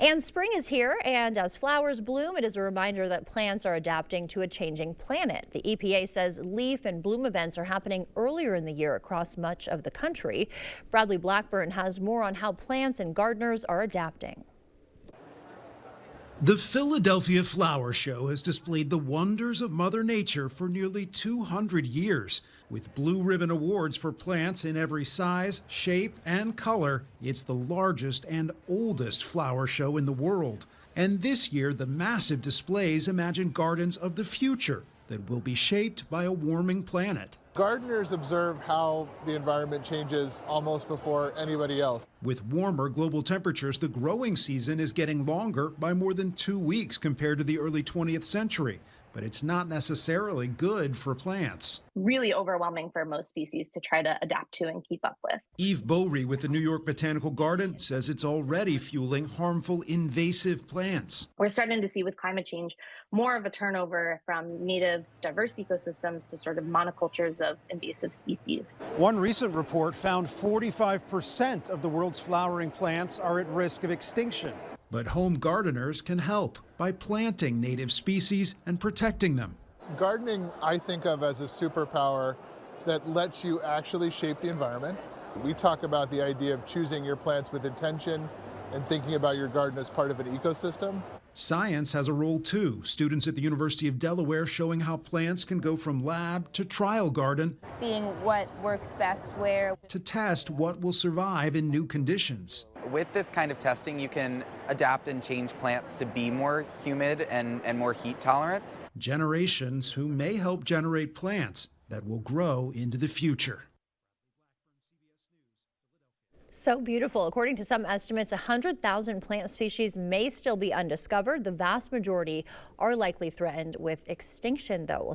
And spring is here, and as flowers bloom, it is a reminder that plants are adapting to a changing planet. The EPA says leaf and bloom events are happening earlier in the year across much of the country. Bradley Blackburn has more on how plants and gardeners are adapting. The Philadelphia Flower Show has displayed the wonders of Mother Nature for nearly 200 years. With Blue Ribbon Awards for plants in every size, shape, and color, it's the largest and oldest flower show in the world. And this year, the massive displays imagine gardens of the future that will be shaped by a warming planet. Gardeners observe how the environment changes almost before anybody else. With warmer global temperatures, the growing season is getting longer by more than 2 weeks compared to the early 20th century. But it's not necessarily good for plants. Really overwhelming for most species to try to adapt to and keep up with. Eve Bowery with the New York Botanical Garden says it's already fueling harmful invasive plants. We're starting to see with climate change more of a turnover from native diverse ecosystems to sort of monocultures of invasive species. One recent report found 45% of the world's flowering plants are at risk of extinction. But home gardeners can help by planting native species and protecting them. Gardening, I think of as a superpower that lets you actually shape the environment. We talk about the idea of choosing your plants with intention and thinking about your garden as part of an ecosystem. Science has a role too. Students at the University of Delaware showing how plants can go from lab to trial garden, seeing what works best where, to test what will survive in new conditions. With this kind of testing, you can adapt and change plants to be more humid and more heat tolerant. Generations who may help generate plants that will grow into the future. So beautiful. According to some estimates, 100,000 plant species may still be undiscovered. The vast majority are likely threatened with extinction, though.